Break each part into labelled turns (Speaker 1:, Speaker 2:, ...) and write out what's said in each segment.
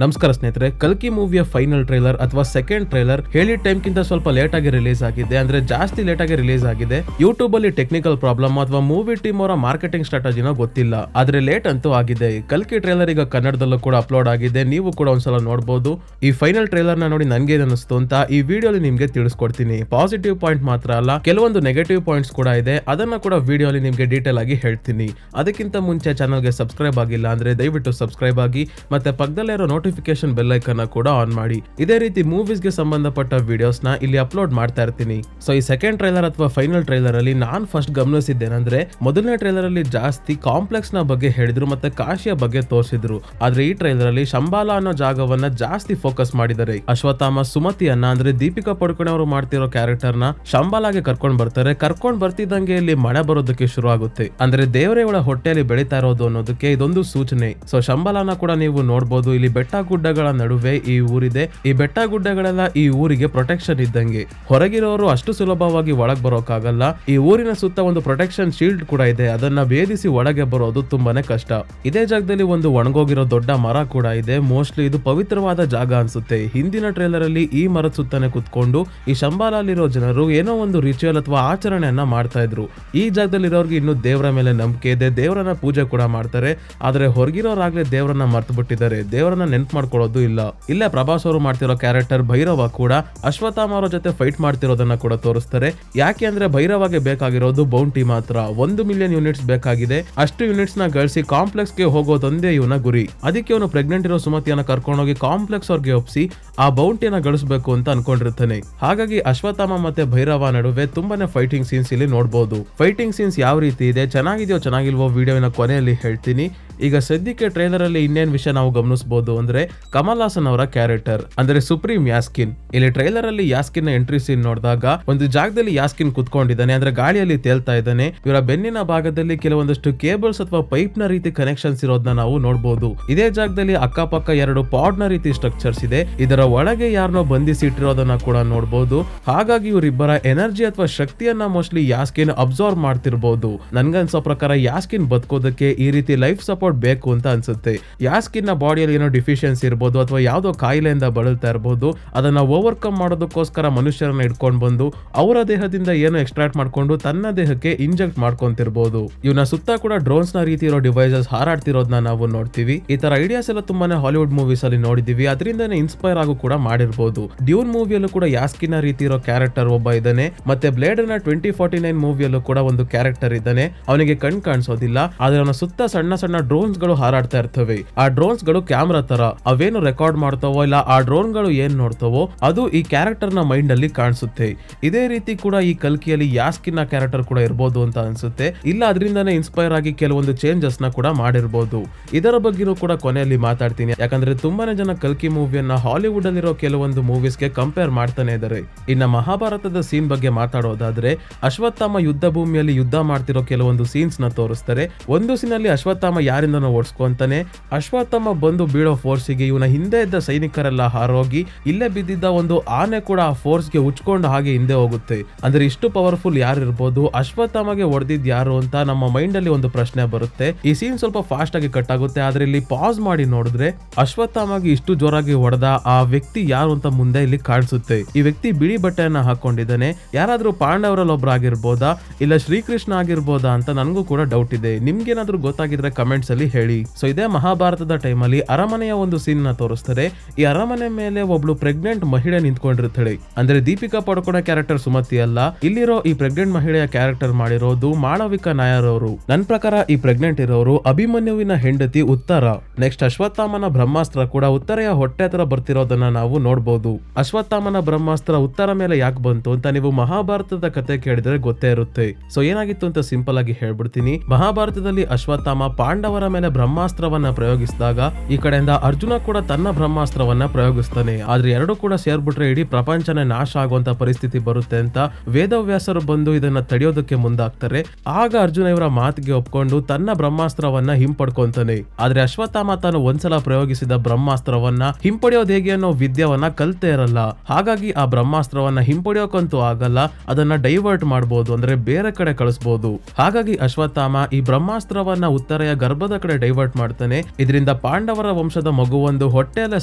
Speaker 1: ನಮಸ್ಕಾರ ಸ್ನೇಹಿತರೆ, ಕಲ್ಕಿ ಮೂವಿಯ ಫೈನಲ್ ಟ್ರೈಲರ್ ಅಥವಾ ಸೆಕೆಂಡ್ ಟ್ರೈಲರ್ ಹೇಳಿದ ಟೈಮ್ ಕಿಂತ ಸ್ವಲ್ಪ ಲೇಟ್ ಆಗಿ ರಿಲೀಸ್ ಆಗಿದೆ. ಅಂದ್ರೆ ಜಾಸ್ತಿ ಲೇಟ್ ಆಗಿ ರಿಲೀಸ್ ಆಗಿದೆ. ಯೂಟ್ಯೂಬ್ ಅಲ್ಲಿ ಟೆಕ್ನಿಕಲ್ ಪ್ರಾಬ್ಲಮ್ ಅಥವಾ ಮೂವಿ ಟೀಮ್ ಅವರ ಮಾರ್ಕೆಟಿಂಗ್ ಸ್ಟ್ರಾಟಜಿನೋ ಗೊತ್ತಿಲ್ಲ, ಆದ್ರೆ ಲೇಟ್ ಅಂತೂ ಆಗಿದೆ. ಕಲ್ಕಿ ಟ್ರೈಲರ್ ಈಗ ಕನ್ನಡದಲ್ಲೂ ಕೂಡ ಅಪ್ಲೋಡ್ ಆಗಿದೆ, ನೀವು ಕೂಡ ಒಂದ್ಸಲ ನೋಡಬಹುದು. ಈ ಫೈನಲ್ ಟ್ರೈಲರ್ ನ ನೋಡಿ ನನ್ಗೆ ಏನಿಸ್ತು ಅಂತ ಈ ವಿಡಿಯೋಲಿ ನಿಮ್ಗೆ ತಿಳಿಸ್ಕೊಡ್ತೀನಿ. ಪಾಸಿಟಿವ್ ಪಾಯಿಂಟ್ ಮಾತ್ರ ಅಲ್ಲ, ಕೆಲವೊಂದು ನೆಗೆಟಿವ್ ಪಾಯಿಂಟ್ಸ್ ಕೂಡ ಇದೆ, ಅದನ್ನ ಕೂಡ ವಿಡಿಯೋಲಿ ನಿಮ್ಗೆ ಡೀಟೇಲ್ ಆಗಿ ಹೇಳ್ತೀನಿ. ಅದಕ್ಕಿಂತ ಮುಂಚೆ ಚಾನಲ್ಗೆ ಸಬ್ಸ್ಕ್ರೈಬ್ ಆಗಿಲ್ಲ ಅಂದ್ರೆ ದಯವಿಟ್ಟು ಸಬ್ಸ್ಕ್ರೈಬ್ ಆಗಿ, ಮತ್ತೆ ಪಕ್ಕದಲ್ಲೇ ಇರೋ ನೋಟಿಫಿಕೇಶನ್ ಬೆಲ್ ಐಕನ್ ಕೂಡ ಆನ್ ಮಾಡಿ. ಇದೇ ರೀತಿ ಮೂವೀಸ್ ಗೆ ಸಂಬಂಧಪಟ್ಟ ವಿಡಿಯೋಸ್ ನ ಇಲ್ಲಿ ಅಪ್ಲೋಡ್ ಮಾಡ್ತಾ ಇರ್ತೀನಿ. ಸೊ ಈ ಸೆಕೆಂಡ್ ಟ್ರೈಲರ್ ಅಥವಾ ಫೈನಲ್ ಟ್ರೈಲರ್ ಅಲ್ಲಿ ನಾನ್ ಫಸ್ಟ್ ಗಮನಿಸಿದ್ದೇನೆಂದ್ರೆ, ಮೊದಲನೇ ಟ್ರೈಲರ್ ಅಲ್ಲಿ ಜಾಸ್ತಿ ಕಾಂಪ್ಲೆಕ್ಸ್ ನ ಬಗ್ಗೆ ಹೇಳಿದ್ರು ಮತ್ತೆ ಕಾಶಿಯ ಬಗ್ಗೆ ತೋರಿಸಿದ್ರು. ಆದ್ರೆ ಈ ಟ್ರೈಲರ್ ಅಲ್ಲಿ ಶಂಬಾಲ ಅನ್ನೋ ಜಾಗವನ್ನ ಜಾಸ್ತಿ ಫೋಕಸ್ ಮಾಡಿದ್ದಾರೆ. ಅಶ್ವತ್ಥಾಮ ಸುಮತಿಯನ್ನ ಅಂದ್ರೆ ದೀಪಿಕಾ ಪಡುಕೋಣೆ ಅವರು ಮಾಡ್ತಿರೋ ಕ್ಯಾರೆಕ್ಟರ್ ನ ಶಂಬಾಲಾಗೆ ಕರ್ಕೊಂಡ್ ಬರ್ತಾರೆ. ಕರ್ಕೊಂಡ್ ಬರ್ತಿದ್ದಂಗೆ ಇಲ್ಲಿ ಮಳೆ ಬರೋದಕ್ಕೆ ಶುರು ಆಗುತ್ತೆ. ಅಂದ್ರೆ ದೇವರೇವಳ ಹೊಟ್ಟೆಯಲ್ಲಿ ಬೆಳೀತಾ ಇರೋದು ಅನ್ನೋದಕ್ಕೆ ಇದೊಂದು ಸೂಚನೆ. ಸೊ ಶಂಬಾಲನ ಕೂಡ ನೀವು ನೋಡಬಹುದು. ಇಲ್ಲಿ ಬೆಟ್ಟ ಗುಡ್ಡಗಳ ನಡುವೆ ಈ ಊರಿದೆ. ಈ ಬೆಟ್ಟ ಗುಡ್ಡಗಳೆಲ್ಲ ಈ ಊರಿಗೆ ಪ್ರೊಟೆಕ್ಷನ್ ಇದ್ದಂಗೆ. ಹೊರಗಿರೋರು ಅಷ್ಟು ಸುಲಭವಾಗಿ ಒಳಗ್ ಬರೋಕ್ಕಾಗಲ್ಲ. ಈ ಊರಿನ ಸುತ್ತ ಒಂದು ಪ್ರೊಟೆಕ್ಷನ್ ಶೀಲ್ಡ್ ಕೂಡ ಇದೆ, ಅದನ್ನ ಭೇದಿಸಿ ಒಳಗೆ ಬರೋದು ತುಂಬಾನೇ ಕಷ್ಟ. ಇದೇ ಜಾಗದಲ್ಲಿ ಒಂದು ಒಣಗೋಗಿರೋ ದೊಡ್ಡ ಮರ ಕೂಡ ಇದೆ. ಮೋಸ್ಟ್ಲಿ ಇದು ಪವಿತ್ರವಾದ ಜಾಗ ಅನ್ಸುತ್ತೆ. ಹಿಂದಿನ ಟ್ರೇಲರ್ ಅಲ್ಲಿ ಈ ಮರದ ಸುತ್ತಾನೆ ಕುತ್ಕೊಂಡು ಈ ಶಂಬಾಲಲ್ಲಿರೋ ಜನರು ಏನೋ ಒಂದು ರಿಚುವಲ್ ಅಥವಾ ಆಚರಣೆಯನ್ನ ಮಾಡ್ತಾ ಇದ್ರು. ಈ ಜಾಗದಲ್ಲಿರೋರ್ಗೆ ಇನ್ನು ದೇವರ ಮೇಲೆ ನಂಬಿಕೆ ಇದೆ, ದೇವರನ್ನ ಪೂಜೆ ಕೂಡ ಮಾಡ್ತಾರೆ. ಆದ್ರೆ ಹೊರಗಿರೋರಾಗ್ಲೇ ದೇವರನ್ನ ಮರ್ತು ಬಿಟ್ಟಿದ್ದಾರೆ, ದೇವರನ್ನ ನೆನ್ಪು ಮಾಡ್ಕೊಳ್ಳೋದು ಇಲ್ಲ. ಇಲ್ಲೇ ಪ್ರಭಾಸ್ ಅವರು ಮಾಡ್ತಿರೋ ಕ್ಯಾರೆಕ್ಟರ್ ಭೈರವ ಕೂಡ ಅಶ್ವತ್ಥಾಮ ಅವರ ಜೊತೆ ಫೈಟ್ ಮಾಡ್ತಿರೋದನ್ನ ಕೂಡ ತೋರಿಸ್ತಾರೆ. ಯಾಕೆ ಅಂದ್ರೆ ಭೈರವಗೆ ಬೇಕಾಗಿರೋದು ಬೌಂಟಿ ಮಾತ್ರ. 1 ಮಿಲಿಯನ್ ಯೂನಿಟ್ಸ್ ಬೇಕಾಗಿದೆ. ಅಷ್ಟು ಯೂನಿಟ್ಸ್ ನ ಗಳಿಸಿ ಕಾಂಪ್ಲೆಕ್ಸ್ ಗೆ ಹೋಗೋದೊಂದೇ ಇವನ ಗುರಿ. ಅದಕ್ಕೆ ಅವನು ಪ್ರೆಗ್ನೆಂಟ್ ಇರೋ ಸುಮತಿಯನ್ನ ಕರ್ಕೊಂಡೋಗಿ ಕಾಂಪ್ಲೆಕ್ಸ್ ಅವ್ರಿಗೆ ಒಪ್ಸಿ ಆ ಬೌಂಟಿಯನ್ನ ಗಳಿಸಬೇಕು ಅಂತ ಅನ್ಕೊಂಡಿರ್ತಾನೆ. ಹಾಗಾಗಿ ಅಶ್ವತ್ಥಾಮ ಮತ್ತೆ ಭೈರವ ನಡುವೆ ತುಂಬಾನೇ ಫೈಟಿಂಗ್ ಸೀನ್ಸ್ ಇಲ್ಲಿ ನೋಡಬಹುದು. ಫೈಟಿಂಗ್ ಸೀನ್ಸ್ ಯಾವ ರೀತಿ ಇದೆ, ಚೆನ್ನಾಗಿದೆಯೋ ಚೆನ್ನಾಗಿಲ್ವೋ ವಿಡಿಯೋನ ಕೊನೆಯಲ್ಲಿ ಹೇಳ್ತೀನಿ. ಈಗ ಸದ್ಯಕ್ಕೆ ಟ್ರೈಲರ್ ಅಲ್ಲಿ ಇನ್ನೇನ್ ವಿಷಯ ನಾವು ಗಮನಿಸಬಹುದು ಅಂದ್ರೆ, ಕಮಲ್ ಹಾಸನ್ ಅವರ ಕ್ಯಾರೆಕ್ಟರ್ ಅಂದ್ರೆ ಸುಪ್ರೀಂ ಯಾಸ್ಕಿನ್. ಇಲ್ಲಿ ಟ್ರೈಲರ್ ಅಲ್ಲಿ ಯಾಸ್ಕಿನ್ ನ ಎಂಟ್ರಿ ಸೀನ್ ನೋಡಿದಾಗ ಒಂದು ಜಾಗದಲ್ಲಿ ಯಾಸ್ಕಿನ್ ಕುತ್ಕೊಂಡಿದ್ದಾನೆ, ಅಂದ್ರೆ ಗಾಳಿಯಲ್ಲಿ ತೇಲ್ತಾ ಇದ್ದಾನೆ. ಇವರ ಬೆನ್ನಿನ ಭಾಗದಲ್ಲಿ ಕೆಲವೊಂದಷ್ಟು ಕೇಬಲ್ಸ್ ಅಥವಾ ಪೈಪ್ ನ ರೀತಿ ಕನೆಕ್ಷನ್ಸ್ ಇರೋದನ್ನ ನಾವು ನೋಡಬಹುದು. ಇದೇ ಜಾಗದಲ್ಲಿ ಅಕ್ಕಪಕ್ಕ 2 ಪಾಡ್ ನ ರೀತಿ ಸ್ಟ್ರಕ್ಚರ್ಸ್ ಇದೆ. ಇದರ ಒಳಗೆ ಯಾರನ್ನೋ ಬಂಧಿಸಿ ಇಟ್ಟಿರೋದನ್ನ ಕೂಡ ನೋಡಬಹುದು. ಹಾಗಾಗಿ ಇವರಿಬ್ಬರ ಎನರ್ಜಿ ಅಥವಾ ಶಕ್ತಿಯನ್ನ ಮೋಸ್ಟ್ಲಿ ಯಾಸ್ಕಿನ್ ಅಬ್ಸರ್ವ್ ಮಾಡ್ತಿರ್ಬಹುದು. ನನ್ಗನ್ಸೋ ಪ್ರಕಾರ ಯಾಸ್ಕಿನ್ ಬದುಕೋದಕ್ಕೆ ಈ ರೀತಿ ಲೈಫ್ ಸಪೋರ್ಟ್ ಬೇಕು ಅಂತ ಅನ್ಸುತ್ತೆ. ಯಾಸ್ಕಿನ್ ನ ಬಾಡಿಯಲ್ಲಿ ಏನೋ ಡಿಫಿಷಿಯನ್ಸಿ ಇರಬಹುದು ಅಥವಾ ಯಾವ್ದೋ ಕಾಯಿಲೆಯಿಂದ ಬಳಲ್ತಾ ಇರಬಹುದು. ಅದನ್ನ ಓವರ್ಕಮ್ ಮಾಡೋದಕ್ಕೋಸ್ಕರ ಮನುಷ್ಯರನ್ನ ಇಟ್ಕೊಂಡು ಬಂದು ಅವರ ದೇಹದಿಂದ ಏನೋ ಎಕ್ಸ್ಟ್ರಾಕ್ಟ್ ಮಾಡ್ಕೊಂಡು ತನ್ನ ದೇಹಕ್ಕೆ ಇಂಜೆಕ್ಟ್ ಮಾಡ್ಕೊಂತಿರ್ಬಹುದು. ಇವನ ಸುತ್ತ ಕೂಡ ಡ್ರೋನ್ಸ್ ನ ರೀತಿ ಇರೋ ಡಿವೈಸಸ್ ಹಾರಾಡ್ತಿರೋದನ್ನ ನಾವು ನೋಡ್ತೀವಿ. ಈ ತರ ಐಡಿಯಾಸ್ ಎಲ್ಲ ತುಂಬಾನೇ ಹಾಲಿವುಡ್ ಮೂವೀಸ್ ಅಲ್ಲಿ ನೋಡಿದೀವಿ, ಅದರಿಂದನೇ ಇನ್ಸ್ಪೈರ್ ಆಗು ಕೂಡ ಮಾಡಿರಬಹುದು. ಡ್ಯೂನ್ ಮೂವಿಯಲ್ಲೂ ಕೂಡ ಯಾಸ್ಕಿನ್ ನ ರೀತಿ ಇರೋ ಕ್ಯಾರೆಕ್ಟರ್ ಒಬ್ಬ ಇದ್ದಾನೆ. ಮತ್ತೆ ಬ್ಲೇಡ್ ನ 2049 ಮೂವಿಯಲ್ಲೂ ಕೂಡ ಒಂದು ಕ್ಯಾರೆಕ್ಟರ್ ಇದ್ದಾನೆ. ಅವನಿಗೆ ಕಣ್ ಕಾಣಿಸೋದಿಲ್ಲ, ಆದ್ರೆ ಅವನ ಸುತ್ತ ಸಣ್ಣ ಸಣ್ಣ ಡ್ರೋನ್ಸ್ ಗಳು ಹಾರಾಡ್ತಾ ಇರ್ತವೆ. ಆ ಡ್ರೋನ್ಸ್ ಗಳು ಕ್ಯಾಮ್ರಾ ತರ ಅವೇನು ರೆಕಾರ್ಡ್ ಮಾಡ್ತಾವೋ ಇಲ್ಲ ಆ ಡ್ರೋನ್ ಗಳು ಏನ್ ನೋಡ್ತಾವೋ ಅದು ಈ ಕ್ಯಾರೆಕ್ಟರ್ ನ ಮೈಂಡ್ ಅಲ್ಲಿ ಕಾಣಿಸುತ್ತೆ. ಇದೇ ರೀತಿ ಕೂಡ ಈ ಕಲ್ಕಿಯಲ್ಲಿ ಯಾಸ್ಕಿನ್ ನ ಕ್ಯಾರೆಕ್ಟರ್ ಕೂಡ ಇರಬಹುದು ಅಂತ ಅನ್ಸುತ್ತೆ. ಇಲ್ಲ ಅದರಿಂದಾನೇ ಇನ್ಸ್ಪೈರ್ ಆಗಿ ಕೆಲವೊಂದು ಚೇಂಜಸ್ ನ ಕೂಡ ಮಾಡಿರಬಹುದು. ಇದರ ಬಗ್ಗೆನೂ ಕೂಡ ಕೊನೆಯಲ್ಲಿ ಮಾತಾಡ್ತೀನಿ, ಯಾಕಂದ್ರೆ ತುಂಬಾನೇ ಜನ ಕಲ್ಕಿ ಮೂವಿಯನ್ನ ಹಾಲಿವುಡ್ ಅಲ್ಲಿರೋ ಕೆಲವೊಂದು ಮೂವೀಸ್ ಗೆ ಕಂಪೇರ್ ಮಾಡ್ತಾನೆ ಇದ್ದಾರೆ. ಇನ್ನ ಮಹಾಭಾರತದ ಸೀನ್ ಬಗ್ಗೆ ಮಾತಾಡೋದಾದ್ರೆ, ಅಶ್ವತ್ಥಾಮ ಯುದ್ಧ ಭೂಮಿಯಲ್ಲಿ ಯುದ್ಧ ಮಾಡ್ತಿರೋ ಕೆಲವೊಂದು ಸೀನ್ಸ್ ನ ತೋರಿಸ್ತಾರೆ. ಒಂದು ಸೀನ್ ಅಲ್ಲಿ ಅಶ್ವತ್ಥಾಮ ಯಾರಿಂದನೋ ಓಡಿಸ್ಕೊಂತಾನೆ. ಅಶ್ವತ್ಥಾಮ ಬಂದು ಬೀಳೋ ಫೋರ್ಸ್ಗೆ ಇವನ ಹಿಂದೆ ಇದ್ದ ಸೈನಿಕರೆಲ್ಲ ಹಾರೋಗಿ ಇಲ್ಲೇ ಬಿದ್ದಿದ್ದ ಒಂದು ಆನೆ ಕೂಡ ಆ ಫೋರ್ಸ್ ಗೆ ಉಚ್ಕೊಂಡು ಹಾಗೆ ಹಿಂದೆ ಹೋಗುತ್ತೆ. ಅಂದ್ರೆ ಇಷ್ಟು ಪವರ್ಫುಲ್ ಯಾರು ಇರ್ಬೋದು, ಅಶ್ವತ್ಥಾಮಗೆ ಹೊಡೆದಿದ್ ಯಾರು ಅಂತ ನಮ್ಮ ಮೈಂಡ್ ಅಲ್ಲಿ ಒಂದು ಪ್ರಶ್ನೆ ಬರುತ್ತೆ. ಈ ಸೀನ್ ಸ್ವಲ್ಪ ಫಾಸ್ಟ್ ಆಗಿ ಕಟ್ ಆಗುತ್ತೆ, ಆದ್ರೆ ಇಲ್ಲಿ ಪಾಸ್ ಮಾಡಿ ನೋಡಿದ್ರೆ ಅಶ್ವತ್ಥಾಮಗೆ ಇಷ್ಟು ಜೋರಾಗಿ ಹೊಡೆದ ಆ ವ್ಯಕ್ತಿ ಯಾರು ಅಂತ ಮುಂದೆ ಇಲ್ಲಿ ಕಾಣಿಸುತ್ತೆ. ಈ ವ್ಯಕ್ತಿ ಬಿಳಿ ಬಟ್ಟೆಯನ್ನ ಹಾಕೊಂಡಿದ್ದಾನೆ. ಯಾರಾದ್ರೂ ಪಾಂಡವರಲ್ಲಿ ಒಬ್ರು ಆಗಿರ್ಬೋದಾ ಇಲ್ಲ ಶ್ರೀಕೃಷ್ಣ ಆಗಿರ್ಬೋದಾ ಅಂತ ನನಗೂ ಕೂಡ ಡೌಟ್ ಇದೆ. ನಿಮ್ಗೇನಾದ್ರೂ ಗೊತ್ತಾಗಿದ್ರೆ ಕಮೆಂಟ್ಸ್ ಅಲ್ಲಿ ಹೇಳಿ. ಸೊ ಇದೇ ಮಹಾಭಾರತದ ಟೈಮ್ ಅಲ್ಲಿ ಅರಮನೆಯ ಒಂದು ಸೀನ್ ನ ತೋರಿಸ್ತಾರೆ. ಈ ಅರಮನೆ ಮೇಲೆ ಒಬ್ಳು ಪ್ರೆಗ್ನೆಂಟ್ ಮಹಿಳೆ ನಿಂತ್ಕೊಂಡಿರ್ತಾಳೆ. ಅಂದ್ರೆ ದೀಪಿಕಾ ಪಡುಕೋಣೆ ಕ್ಯಾರೆಕ್ಟರ್ ಸುಮತಿ ಅಲ್ಲ, ಇಲ್ಲಿರೋ ಈ ಪ್ರೆಗ್ನೆಂಟ್ ಮಹಿಳೆಯ ಕ್ಯಾರೆಕ್ಟರ್ ಮಾಡಿರೋದು ಮಾಳವಿಕಾ ನಾಯರ್ ಅವರು. ನನ್ನ ಪ್ರಕಾರ ಈ ಪ್ರೆಗ್ನೆಂಟ್ ಇರೋರು ಅಭಿಮನ್ಯುವಿನ ಹೆಂಡತಿ ಉತ್ತರ. ನೆಕ್ಸ್ಟ್ ಅಶ್ವತ್ಥಾಮನ ಬ್ರಹ್ಮಾಸ್ತ್ರ ಕೂಡ ಉತ್ತರೆಯ ಹೊಟ್ಟೆ ಹತ್ರ ಬರ್ತಿರೋದನ್ನ ನಾವು ನೋಡಬಹುದು. ಅಶ್ವತ್ಥಾಮನ ಬ್ರಹ್ಮಾಸ್ತ್ರ ಉತ್ತರ ಮೇಲೆ ಯಾಕೆ ಬಂತು ಅಂತ ನೀವು ಮಹಾಭಾರತದ ಕತೆ ಕೇಳಿದ್ರೆ ಗೊತ್ತೇ ಇರುತ್ತೆ. ಸೊ ಏನಾಗಿತ್ತು ಅಂತ ಸಿಂಪಲ್ ಆಗಿ ಹೇಳ್ಬಿಡ್ತೀನಿ. ಮಹಾಭಾರತದಲ್ಲಿ ಅಶ್ವತ್ಥಾಮ ಪಾಂಡವರ ಮೇಲೆ ಬ್ರಹ್ಮಾಸ್ತ್ರವನ್ನ ಪ್ರಯೋಗಿಸಿದಾಗ ಈ ಕಡೆಯಿಂದ ಅರ್ಜುನ ಕೂಡ ತನ್ನ ಬ್ರಹ್ಮಾಸ್ತ್ರವನ್ನ ಪ್ರಯೋಗಿಸ್ತಾನೆ. ಆದ್ರೆ ಎರಡು ಕೂಡ ಸೇರ್ಬಿಟ್ರೆ ಇಡೀ ಪ್ರಪಂಚನೇ ನಾಶ ಆಗುವಂತ ಪರಿಸ್ಥಿತಿ ಬರುತ್ತೆ ಅಂತ ವೇದವ್ಯಾಸರು ಬಂದು ಇದನ್ನ ತಡೆಯೋದಕ್ಕೆ ಮುಂದಾಗ್ತಾರೆ. ಆಗ ಅರ್ಜುನ ಇವರ ಮಾತಿಗೆ ಒಪ್ಕೊಂಡು ತನ್ನ ಬ್ರಹ್ಮಾಸ್ತ್ರವನ್ನ ಹಿಂಪಡ್ಕೊಂತಾನೆ. ಆದ್ರೆ ಅಶ್ವತ್ಥಾಮ ತಾನು ಒಂದ್ಸಲ ಪ್ರಯೋಗಿಸಿದ ಬ್ರಹ್ಮಾಸ್ತ್ರವನ್ನ ಹಿಂಪಡೆಯೋದು ಹೇಗೆ ಅನ್ನೋ ವಿದ್ಯವನ್ನ ಕಲ್ತೇ ಇರಲ್ಲ. ಹಾಗಾಗಿ ಆ ಬ್ರಹ್ಮಾಸ್ತ್ರವನ್ನ ಹಿಂಪಡೆಯೋಕಂತೂ ಆಗಲ್ಲ, ಅದನ್ನ ಡೈವರ್ಟ್ ಮಾಡಬಹುದು, ಅಂದ್ರೆ ಬೇರೆ ಕಡೆ ಕಳಿಸಬಹುದು. ಹಾಗಾಗಿ ಅಶ್ವತ್ಥಾಮ ಈ ಬ್ರಹ್ಮಾಸ್ತ್ರವನ್ನ ಉತ್ತರೆಯ ಗರ್ಭದ ಕಡೆ ಡೈವರ್ಟ್ ಮಾಡ್ತಾನೆ. ಇದರಿಂದ ಪಾಂಡವರ ವಂಶದ ಮಗು ಮಗುವೊಂದು ಹೊಟ್ಟೆಯಲ್ಲೇ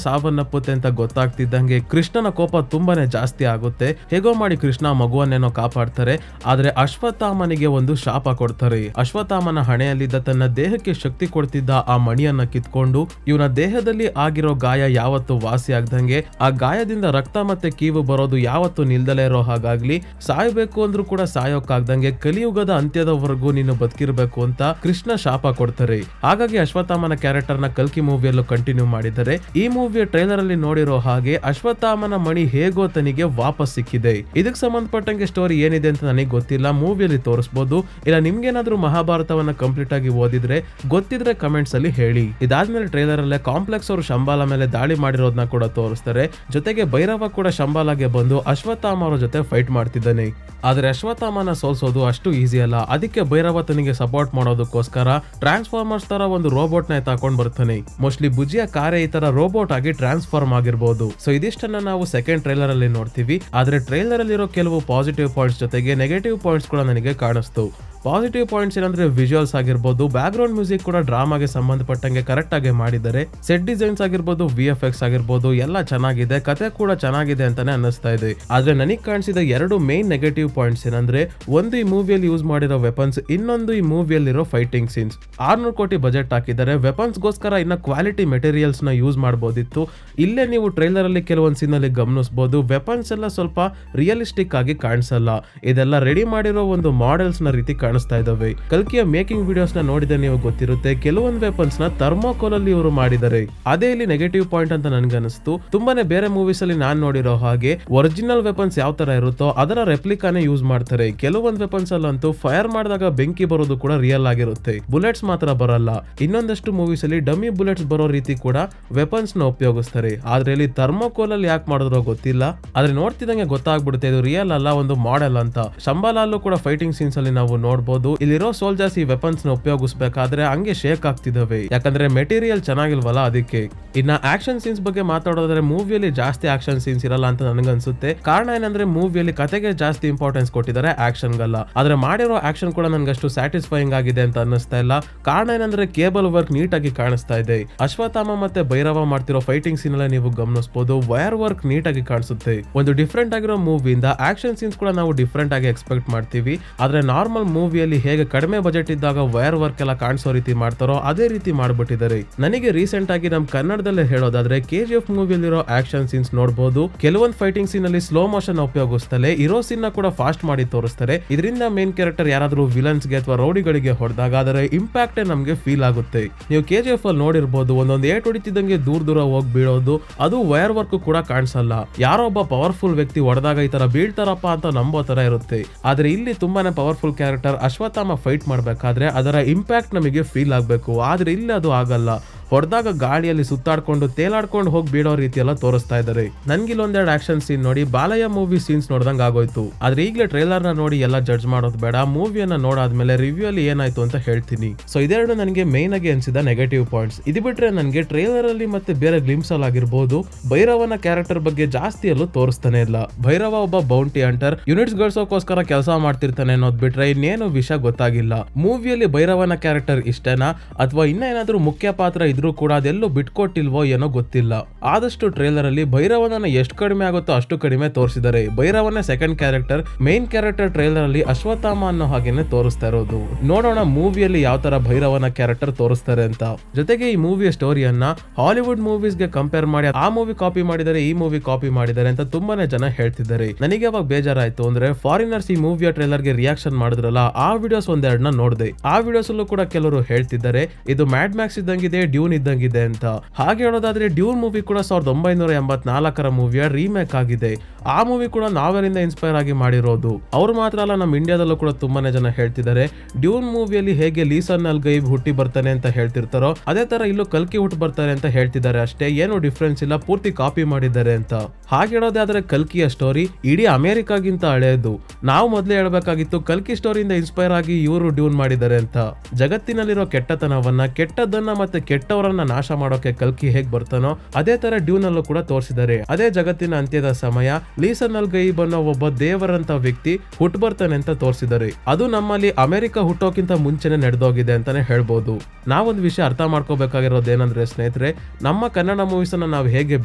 Speaker 1: ಸಾವನ್ನಪ್ಪುತ್ತೆ ಅಂತ ಗೊತ್ತಾಗ್ತಿದ್ದಂಗೆ ಕೃಷ್ಣನ ಕೋಪ ತುಂಬಾನೇ ಜಾಸ್ತಿ ಆಗುತ್ತೆ. ಹೇಗೋ ಮಾಡಿ ಕೃಷ್ಣ ಮಗುವನ್ನೇನೋ ಕಾಪಾಡ್ತಾರೆ. ಆದ್ರೆ ಅಶ್ವತ್ಥಾಮನಿಗೆ ಒಂದು ಶಾಪ ಕೊಡ್ತಾರೆ. ಅಶ್ವತ್ಥಾಮನ ಹಣೆಯಲ್ಲಿದ್ದ ತನ್ನ ದೇಹಕ್ಕೆ ಶಕ್ತಿ ಕೊಡ್ತಿದ್ದ ಆ ಮಣಿಯನ್ನ ಕಿತ್ಕೊಂಡು ಇವನ ದೇಹದಲ್ಲಿ ಆಗಿರೋ ಗಾಯ ಯಾವತ್ತು ವಾಸಿ ಆಗ್ದಂಗೆ, ಆ ಗಾಯದಿಂದ ರಕ್ತ ಮತ್ತೆ ಕೀವು ಬರೋದು ಯಾವತ್ತು ನಿಲ್ದಲೇ ಇರೋ ಹಾಗಾಗ್ಲಿ, ಸಾಯ್ಬೇಕು ಅಂದ್ರೂ ಕೂಡ ಸಾಯೋಕ್ಕಾಗ್ದಂಗೆ ಕಲಿಯುಗದ ಅಂತ್ಯದವರೆಗೂ ನೀನು ಬದುಕಿರ್ಬೇಕು ಅಂತ ಕೃಷ್ಣ ಶಾಪ ಕೊಡ್ತಾರೆ. ಹಾಗಾಗಿ ಅಶ್ವತ್ಥಾಮನ ಕ್ಯಾರೆಕ್ಟರ್ ನ ಕಲ್ಕಿ ಮೂವಿಯಲ್ಲೂ ಕಂಟಿನ್ಯೂ ಮಾಡಿದ್ದಾರೆ. ಈ ಮೂವಿಯ ಟ್ರೈಲರ್ ಅಲ್ಲಿ ನೋಡಿರೋ ಹಾಗೆ ಅಶ್ವತ್ಥಾಮನ ಮಣಿ ಹೇಗೋ ತನಿಗೆ ವಾಪಸ್ ಸಿಕ್ಕಿದೆ. ಇದಕ್ಕೆ ಸಂಬಂಧಪಟ್ಟಂಗೆ ಸ್ಟೋರಿ ಏನಿದೆ ಅಂತ ನನಗೆ ಗೊತ್ತಿಲ್ಲ, ಮೂವಿಯಲ್ಲಿ ತೋರಿಸಬಹುದು. ಇಲ್ಲ ನಿಮ್ಗೇನಾದ್ರೂ ಮಹಾಭಾರತವನ್ನ ಕಂಪ್ಲೀಟ್ ಆಗಿ ಓದಿದ್ರೆ ಗೊತ್ತಿದ್ರೆ ಕಮೆಂಟ್ಸ್ ಅಲ್ಲಿ ಹೇಳಿ. ಇದಾದ್ಮೇಲೆ ಟ್ರೈಲರ್ ಅಲ್ಲೇ ಕಾಂಪ್ಲೆಕ್ಸ್ ಅವರು ಶಂಬಾಲ ಮೇಲೆ ದಾಳಿ ಮಾಡಿರೋದನ್ನ ಕೂಡ ತೋರಿಸ್ತಾರೆ. ಜೊತೆಗೆ ಭೈರವ ಕೂಡ ಶಂಬಾಲಾಗೆ ಬಂದು ಅಶ್ವತ್ಥಾಮ ಅವರ ಜೊತೆ ಫೈಟ್ ಮಾಡ್ತಿದ್ದಾನೆ. ಆದ್ರೆ ಅಶ್ವತ್ಥಾಮನ ಸೋಲ್ಸೋದು ಅಷ್ಟು ಈಸಿ ಅಲ್ಲ. ಅದಕ್ಕೆ ಭೈರವ ತನಿಗೆ ಸಪೋರ್ಟ್ ಮಾಡೋದಕ್ಕೋಸ್ಕರ ಟ್ರಾನ್ಸ್ಫಾರ್ಮರ್ಸ್ ತರ ಒಂದು ರೋಬೋಟ್ ನ ತಕೊಂಡ್ ಬರ್ತಾನೆ. ಮೋಸ್ಟ್ಲಿ ಬುಜಿಯ ಕಾರೇ ಈ ತರ ರೋಬೋಟ್ ಆಗಿ ಟ್ರಾನ್ಸ್ಫಾರ್ಮ್ ಆಗಿರ್ಬೋದು. ಸೊ ಇದಿಷ್ಟನ್ನ ನಾವು ಸೆಕೆಂಡ್ ಟ್ರೈಲರ್ ಅಲ್ಲಿ ನೋಡ್ತೀವಿ. ಆದ್ರೆ ಟ್ರೈಲರ್ ಅಲ್ಲಿರೋ ಕೆಲವು ಪಾಸಿಟಿವ್ ಪಾಯಿಂಟ್ಸ್ ಜೊತೆಗೆ ನೆಗೆಟಿವ್ ಪಾಯಿಂಟ್ಸ್ ಕೂಡ ನನಗೆ ಕಾಣಿಸ್ತು. ಪಾಸಿಟಿವ್ ಪಾಯಿಂಟ್ಸ್ ಏನಂದ್ರೆ ವಿಜುವಲ್ಸ್ ಆಗಿರ್ಬೋದು, ಬ್ಯಾಕ್ ಗ್ರೌಂಡ್ ಮ್ಯೂಸಿಕ್ ಕೂಡ ಡ್ರಾಮಾಗೆ ಸಂಬಂಧಪಟ್ಟಂಗೆ ಕರೆಕ್ಟ್ ಆಗಿ ಮಾಡಿದ್ದಾರೆ. ಸೆಟ್ ಡಿಸೈನ್ಸ್ ಆಗಿರ್ಬೋದು, VFX ಆಗಿರ್ಬೋದು ಎಲ್ಲ ಚೆನ್ನಾಗಿದೆ, ಕತೆ ಕೂಡ ಚೆನ್ನಾಗಿದೆ ಅಂತಾನೆ ಅನ್ನಿಸ್ತಾ ಇದೆ. ಆದ್ರೆ ನನಗೆ ಕಾಣಿಸಿದ ಎರಡು ಮೇನ್ ನೆಗೆಟಿವ್ ಪಾಯಿಂಟ್ಸ್ ಏನಂದ್ರೆ, ಒಂದು ಈ ಮೂವಿಯಲ್ಲಿ ಯೂಸ್ ಮಾಡಿರೋ ವೆಪನ್ಸ್, ಇನ್ನೊಂದು ಈ ಮೂವಿಯಲ್ಲಿರೋ ಫೈಟಿಂಗ್ ಸೀನ್ಸ್. 600 ಕೋಟಿ ಬಜೆಟ್ ಹಾಕಿದ್ದಾರೆ. ವೆಪನ್ಸ್ ಗೋಸ್ಕರ ಇನ್ನ ಕ್ವಾಲಿಟಿ ಮೆಟೀರಿಯಲ್ಸ್ ನ ಯೂಸ್ ಮಾಡಬಹುದಿತ್ತು. ಇಲ್ಲೇ ನೀವು ಟ್ರೈಲರ್ ಅಲ್ಲಿ ಕೆಲವೊಂದು ಸೀನ್ ಅಲ್ಲಿ ಗಮನಿಸಬಹುದು, ವೆಪನ್ಸ್ ಎಲ್ಲ ಸ್ವಲ್ಪ ರಿಯಲಿಸ್ಟಿಕ್ ಆಗಿ ಕಾಣಿಸಲ್ಲ. ಇದೆಲ್ಲ ರೆಡಿ ಮಾಡಿರೋ ಒಂದು ಮಾಡೆಲ್ಸ್ ನ ರೀತಿ ಕಾಣಿಸ್ತಾ ಇದಾವೆ. ಕಲ್ಕಿಯ ಮೇಕಿಂಗ್ ವಿಡಿಯೋಸ್ ನ ನೋಡಿದ್ರೆ ನೀವು ಗೊತ್ತಿರುತ್ತೆ, ಕೆಲವೊಂದು ವೆಪನ್ಸ್ ನ ಥರ್ಮೋಕೋಲ್ ಅಲ್ಲಿ ಇವರು ಮಾಡಿದ್ದಾರೆ. ಅದೇ ಇಲ್ಲಿ ನೆಗೆಟಿವ್ ಪಾಯಿಂಟ್ ಅಂತ ನನ್ಗನ್ನಿಸ್ತು. ತುಂಬಾನೇ ಬೇರೆ ಮೂವೀಸ್ ಅಲ್ಲಿ ನಾನ್ ನೋಡಿರೋ ಹಾಗೆ ಒರಿಜಿನಲ್ ವೆಪನ್ಸ್ ಯಾವ ತರ ಇರುತ್ತೋ ಅದರ ರೆಪ್ಲಿಕಾನೇ ಯೂಸ್ ಮಾಡ್ತಾರೆ. ಕೆಲವೊಂದು ವೆಪನ್ಸ್ ಅಲ್ಲಂತೂ ಫೈರ್ ಮಾಡಿದಾಗ ಬೆಂಕಿ ಬರೋದು ಕೂಡ ರಿಯಲ್ ಆಗಿರುತ್ತೆ, ಬುಲೆಟ್ಸ್ ಮಾತ್ರ ಬರಲ್ಲ. ಇನ್ನೊಂದಷ್ಟು ಮೂವೀಸ್ ಅಲ್ಲಿ ಡಮ್ಮಿ ಬುಲೆಟ್ಸ್ ಬರೋ ರೀತಿ ಕೂಡ ವೆಪನ್ಸ್ ನ ಉಪಯೋಗಿಸ್ತಾರೆ. ಆದ್ರೆ ಇಲ್ಲಿ ಥರ್ಮೋಕೋಲ್ ಅಲ್ಲಿ ಯಾಕೆ ಮಾಡಿದ್ರೋ ಗೊತ್ತಿಲ್ಲ. ಆದ್ರೆ ನೋಡ್ತಿದಂಗೆ ಗೊತ್ತಾಗ್ಬಿಡುತ್ತೆ ಇದು ರಿಯಲ್ ಅಲ್ಲ, ಒಂದು ಮಾಡೆಲ್ ಅಂತ. ಶಂಬಾಲಲ್ಲೂ ಕೂಡ ಫೈಟಿಂಗ್ ಸೀನ್ಸ್ ಅಲ್ಲಿ ನಾವು ನೋಡಬಹುದು, ಇಲ್ಲಿರೋ ಸೋಲ್ಜರ್ಸ್ ಈ ವೆಪನ್ಸ್ ನ ಉಪಯೋಗಿಸಬೇಕಾದ್ರೆ ಹಂಗೆ ಶೇಕ್ ಆಗ್ತಿದಾವೆ, ಯಾಕಂದ್ರೆ ಮೆಟೀರಿಯಲ್ ಚೆನ್ನಾಗಿಲ್ವಲ್ಲ ಅದಕ್ಕೆ. ಇನ್ನ ಆಕ್ಷನ್ ಸೀನ್ಸ್ ಬಗ್ಗೆ ಮಾತಾಡೋದಾದ್ರೆ ಮೂವಿಯಲ್ಲಿ ಜಾಸ್ತಿ ಆಕ್ಷನ್ ಸೀನ್ಸ್ ಇರಲ್ಲ ಅಂತ ನನಗನ್ಸುತ್ತೆ. ಕಾರಣ ಏನಂದ್ರೆ ಮೂವಿಯಲ್ಲಿ ಕತೆಗೆ ಜಾಸ್ತಿ ಇಂಪಾರ್ಟೆನ್ಸ್ ಕೊಟ್ಟಿದ್ದಾರೆ, ಆಕ್ಷನ್ ಗಲ್ಲ. ಆದ್ರೆ ಮಾಡಿರೋ ಆಕ್ಷನ್ ಕೂಡ ನನ್ಗಷ್ಟು ಸ್ಯಾಟಿಸ್ಫೈಯಿಂಗ್ ಆಗಿದೆ ಅಂತ ಅನ್ನಿಸ್ತಾ ಇಲ್ಲ. ಕಾರಣ ಏನಂದ್ರೆ ಕೇಬಲ್ ವರ್ಕ್ ನೀಟಾಗಿ ಕಾಣಿಸ್ತಾ ಇದೆ. ಅಶ್ವತ್ಥಾಮ ಮತ್ತೆ ಭೈರವ ಮಾಡ್ತಿರೋ ಫೈಟಿಂಗ್ ಸೀನ್ ಅಲ್ಲೇ ನೀವು ಗಮನಿಸಬಹುದು, ವೈರ್ ವರ್ಕ್ ನೀಟಾಗಿ ಕಾಣಿಸುತ್ತೆ. ಒಂದು ಡಿಫ್ರೆಂಟ್ ಆಗಿರೋ ಮೂವಿಯಿಂದ ಆಕ್ಷನ್ ಸೀನ್ಸ್ ಕೂಡ ನಾವು ಡಿಫ್ರೆಂಟ್ ಆಗಿ ಎಕ್ಸ್ಪೆಕ್ಟ್ ಮಾಡ್ತೀವಿ. ಆದ್ರೆ ನಾರ್ಮಲ್ ಮೂವಿಯಲ್ಲಿ ಹೇಗೆ ಕಡಿಮೆ ಬಜೆಟ್ ಇದ್ದಾಗ ವೈರ್ ವರ್ಕ್ ಎಲ್ಲ ಕಾಣಿಸೋ ರೀತಿ ಮಾಡ್ತಾರೋ ಅದೇ ರೀತಿ ಮಾಡ್ಬಿಟ್ಟಿದ್ದಾರೆ. ನನಗೆ ರೀಸೆಂಟ್ ಆಗಿ ನಮ್ ಕನ್ನಡದಲ್ಲೇ ಹೇಳೋದಾದ್ರೆ KGF ಮೂವಿಯಲ್ಲಿರೋ ಆಕ್ಷನ್ ಸೀನ್ಸ್ ನೋಡಬಹುದು. ಕೆಲವೊಂದು ಫೈಟಿಂಗ್ ಸೀನ್ ಅಲ್ಲಿ ಸ್ಲೋ ಮೋಷನ್ ಉಪಯೋಗಿಸ್ತಾರೆ, ಇರೋ ಸೀನ್ ನ ಕೂಡ ಫಾಸ್ಟ್ ಮಾಡಿ ತೋರಿಸ್ತಾರೆ. ಇದರಿಂದ ಮೇನ್ ಕ್ಯಾರೆಕ್ಟರ್ ಯಾರಾದ್ರೂ ವಿಲನ್ಸ್ ಗೆ ಅಥವಾ ರೌಡಿಗಳಿಗೆ ಹೊಡೆದಾಗ ಅದರ ಇಂಪ್ಯಾಕ್ಟ್ ನಮ್ಗೆ ಫೀಲ್ ಆಗುತ್ತೆ. ನೀವು KGF ಅಲ್ಲಿ ನೋಡಿರ್ಬೋದು, ಒಂದೊಂದು ಏಟ್ ಹೊಡಿತಿದ್ದಂಗೆ ದೂರ ಹೋಗಿ ಬೀಳೋದು, ಅದು ವೈರ್ ವರ್ಕ್ ಕೂಡ ಕಾಣಿಸಲ್ಲ. ಯಾರೋ ಒಬ್ಬ ಪವರ್ಫುಲ್ ವ್ಯಕ್ತಿ ಹೊಡೆದಾಗ ಈ ತರ ಬೀಳ್ತಾರಪ್ಪ ಅಂತ ನಂಬೋ ತರ ಇರುತ್ತೆ. ಆದ್ರೆ ಇಲ್ಲಿ ತುಂಬಾನೇ ಪವರ್ಫುಲ್ ಕ್ಯಾರೆಕ್ಟರ್ ಅಶ್ವತ್ಥಾಮ ಫೈಟ್ ಮಾಡ್ಬೇಕಾದ್ರೆ ಅದರ ಇಂಪ್ಯಾಕ್ಟ್ ನಮಗೆ ಫೀಲ್ ಆಗ್ಬೇಕು. ಆದ್ರೆ ಇಲ್ಲಿ ಅದು ಆಗಲ್ಲ. ಹೊಡೆದಾಗ ಗಾಳಿಯಲ್ಲಿ ಸುತ್ತಾಡ್ಕೊಂಡು ತೇಲಾಡ್ಕೊಂಡು ಹೋಗಿ ಬೀಳೋ ರೀತಿ ಎಲ್ಲ ತೋರಿಸ್ತಾ ಇದ್ದಾರೆ. ನನ್ಗಿಲ್ಲೊಂದೆರಡು ಆಕ್ಷನ್ ಸೀನ್ ನೋಡಿ ಬಾಲಯ್ಯ ಮೂವಿ ಸೀನ್ಸ್ ನೋಡ್ದಂಗ್ ಆಗೋಯ್ತು. ಆದ್ರೆ ಈಗಲೇ ಟ್ರೈಲರ್ ನ ನೋಡಿ ಎಲ್ಲ ಜಡ್ಜ್ ಮಾಡೋದು ಬೇಡ, ಮೂವಿಯನ್ನ ನೋಡಾದ್ಮೇಲೆ ರಿವ್ಯೂ ಅಲ್ಲಿ ಏನಾಯ್ತು ಅಂತ ಹೇಳ್ತೀನಿ. ಸೊ ಇದೆರಡು ನನಗೆ ಮೇನ್ ಆಗಿ ಅನ್ಸಿದ ನೆಗೆಟಿವ್ ಪಾಯಿಂಟ್ಸ್. ಇದು ಬಿಟ್ರೆ ನನಗೆ ಟ್ರೈಲರ್ ಅಲ್ಲಿ ಮತ್ತೆ ಬೇರೆ ಗ್ಲಿಮ್ಸ್ ಅಲ್ಲಿ ಆಗಿರ್ಬೋದು, ಭೈರವನ ಕ್ಯಾರೆಕ್ಟರ್ ಬಗ್ಗೆ ಜಾಸ್ತಿ ಅಲ್ಲೂ ತೋರಿಸ್ತಾನೆ ಇಲ್ಲ. ಭೈರವ ಒಬ್ಬ ಬೌಂಟಿ ಹಂಟರ್, ಯೂನಿಟ್ಸ್ ಗಳಿಸೋಕೋಸ್ಕರ ಕೆಲಸ ಮಾಡ್ತಿರ್ತಾನೆ ಅನ್ನೋದು ಬಿಟ್ರೆ ಇನ್ನೇನು ವಿಷಯ ಗೊತ್ತಾಗಿಲ್ಲ. ಮೂವಿಯಲ್ಲಿ ಭೈರವನ ಕ್ಯಾರೆಕ್ಟರ್ ಇಷ್ಟೇನಾ ಅಥವಾ ಇನ್ನ ಏನಾದ್ರೂ ಮುಖ್ಯ ಪಾತ್ರ ಇದ್ರೂ ಕೂಡ ಅದೆಲ್ಲೂ ಬಿಟ್ಕೊಟ್ಟಿಲ್ವೋ ಏನೋ ಗೊತ್ತಿಲ್ಲ. ಆದಷ್ಟು ಟ್ರೈಲರ್ ಅಲ್ಲಿ ಭೈರವನ ಎಷ್ಟು ಕಡಿಮೆ ಆಗುತ್ತೋ ಅಷ್ಟು ಕಡಿಮೆ ತೋರಿಸಿದ್ದಾರೆ. ಭೈರವನ second character, main character trailer ಅಲ್ಲಿ ಅಶ್ವತ್ಥಾಮ ಅನ್ನೋ ಹಾಗೇನೆ ತೋರಿಸ್ತಾ ಇರೋದು. ನೋಡೋಣ ಮೂವಿಯಲ್ಲಿ ಯಾವ ತರ ಭೈರವನ ಕ್ಯಾರೆಕ್ಟರ್ ತೋರಿಸ್ತಾರೆ ಅಂತ. ಜೊತೆಗೆ ಈ ಮೂವಿಯ ಸ್ಟೋರಿಯನ್ನ ಹಾಲಿವುಡ್ ಮೂವೀಸ್ ಗೆ ಕಂಪೇರ್ ಮಾಡಿ ಆ ಮೂವಿ ಕಾಪಿ ಮಾಡಿದರೆ ಈ ಮೂವಿ ಕಾಪಿ ಮಾಡಿದ್ದಾರೆ ಅಂತ ತುಂಬಾನೇ ಜನ ಹೇಳ್ತಿದ್ದಾರೆ. ನನಗೆ ಅವಾಗ ಬೇಜಾರಾಯ್ತು ಅಂದ್ರೆ ಫಾರಿನರ್ಸ್ ಈ ಮೂವಿಯ ಟ್ರೈಲರ್ ಗೆ ರಿಯಾಕ್ಷನ್ ಮಾಡಿದ್ರಲ್ಲ, ಆ ವಿಡಿಯೋಸ್ ಒಂದೆರಡನ್ನ ನೋಡಿದೆ. ಆ ವಿಡಿಯೋಸ್ ಅಲ್ಲೂ ಕೂಡ ಕೆಲವರು ಹೇಳ್ತಿದ್ದಾರೆ ಇದು ಮ್ಯಾಡ್ ಮ್ಯಾಕ್ಸ್ ಇದ್ದಂಗಿದೆ, ಡ್ಯೂನ್ ಇದ್ದಂಗಿದೆ ಅಂತ. ಹಾಗೆ ಹೇಳೋದಾದ್ರೆ ಡ್ಯೂನ್ ಮೂವಿ ಕೂಡ 1984 ಮೂವಿಯ ರೀಮೇಕ್ ಆಗಿದೆ. ಆ ಮೂವಿ ಕೂಡ ನಾವೆಲಿಂದ ಇನ್ಸ್ಪೈರ್ ಆಗಿ ಮಾಡಿರೋದು. ಅವ್ರು ಮಾತ್ರ ಅಲ್ಲ, ನಮ್ಮ ಇಂಡಿಯಾದಲ್ಲೂ ಕೂಡ ತುಂಬಾನೇ ಜನ ಹೇಳ್ತಿದ್ದಾರೆ ಡ್ಯೂನ್ ಮೂವಿಯಲ್ಲಿ ಹೇಗೆ ಲೀಸನ್ ಅಲ್ಗೈವ್ ಹುಟ್ಟಿ ಬರ್ತಾನೆ ಅಂತ ಹೇಳ್ತಿರ್ತಾರೋ ಅದೇ ತರ ಇಲ್ಲೂ ಕಲ್ಕಿ ಹುಟ್ಟು ಬರ್ತಾರೆ ಅಂತ ಹೇಳ್ತಿದ್ದಾರೆ ಅಷ್ಟೇ, ಏನು ಡಿಫ್ರೆನ್ಸ್ ಇಲ್ಲ, ಪೂರ್ತಿ ಕಾಪಿ ಮಾಡಿದ್ದಾರೆ ಅಂತ. ಹಾಗೆ ಹೇಳೋದಾದ್ರೆ ಕಲ್ಕಿಯ ಸ್ಟೋರಿ ಇಡೀ ಅಮೆರಿಕಾಗಿಂತ ಹಳೆಯದು. ನಾವು ಮೊದಲೇ ಹೇಳ್ಬೇಕಾಗಿತ್ತು ಕಲ್ಕಿ ಸ್ಟೋರಿಯಿಂದ ಇನ್ಸ್ಪೈರ್ ಆಗಿ ಇವರು ಡ್ಯೂನ್ ಮಾಡಿದ್ದಾರೆ ಅಂತ. ಜಗತ್ತಿನಲ್ಲಿರೋ ಕೆಟ್ಟತನವನ್ನ, ಕೆಟ್ಟದ್ದನ್ನ ಮತ್ತೆ ಕೆಟ್ಟವರನ್ನ ಇದ್ದವರನ್ನ ನಾಶ ಮಾಡೋಕೆ ಕಲ್ಕಿ ಹೇಗ್ ಬರ್ತಾನೋ ಅದೇ ತರ ಡ್ಯೂನ್ ಅಲ್ಲೂ ಕೂಡ ತೋರಿಸಿದ್ದಾರೆ. ಅದೇ ಜಗತ್ತಿನ ಅಂತ್ಯದ ಸಮಯ ಲೀಸನ್ ಅಲ್ ಗೈಬ್ ಅನ್ನೋ ಒಬ್ಬ ದೇವರಂತ ವ್ಯಕ್ತಿ ಹುಟ್ಟು ಬರ್ತಾನೆ ಅಂತ ತೋರಿಸಿದ್ದಾರೆ. ಅದು ನಮ್ಮಲ್ಲಿ ಅಮೆರಿಕ ಹುಟ್ಟೋಕ್ಕಿಂತ ಮುಂಚೆನೆ ನಡೆದೋಗಿದೆ ಅಂತಾನೆ ಹೇಳ್ಬೋದು. ನಾವೊಂದು ವಿಷಯ ಅರ್ಥ ಮಾಡ್ಕೋಬೇಕಾಗಿರೋದು ಏನಂದ್ರೆ ಸ್ನೇಹಿತರೆ, ನಮ್ಮ ಕನ್ನಡ ಮೂವೀಸ್ ಅನ್ನ ನಾವು ಹೇಗೆ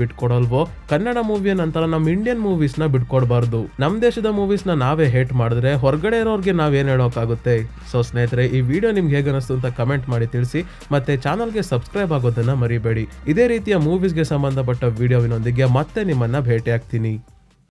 Speaker 1: ಬಿಟ್ಕೊಡಲ್ವೋ ಕನ್ನಡ ಮೂವಿಯ ನಂತರ ನಮ್ಮ ಇಂಡಿಯನ್ ಮೂವೀಸ್ ನ ಬಿಟ್ಕೊಡ್ಬಾರ್ದು. ನಮ್ ದೇಶದ ಮೂವೀಸ್ ನ ನಾವೇ ಹೇಟ್ ಮಾಡಿದ್ರೆ ಹೊರಗಡೆ ಇರೋರ್ಗೆ ನಾವೇನ್ ಹೇಳೋಕ್ಕಾಗುತ್ತೆ. ಸೊ ಸ್ನೇಹಿತರೆ, ಈ ವಿಡಿಯೋ ನಿಮ್ಗೆ ಹೇಗೆ ಅನಿಸ್ತು ಅಂತ ಕಮೆಂಟ್ ಮಾಡಿ ತಿಳಿಸಿ. ಮತ್ತೆ ಚಾನಲ್ಗೆ ಸಬ್ಸ್ಕ್ರೈಬ್ ಆಗೋದನ್ನ ಮರಿಬೇಡಿ. ಇದೇ ರೀತಿಯ ಮೂವೀಸ್ಗೆ ಸಂಬಂಧಪಟ್ಟ ವಿಡಿಯೋವಿನೊಂದಿಗೆ ಮತ್ತೆ ನಿಮ್ಮನ್ನ ಭೇಟಿ ಆಗ್ತೀನಿ.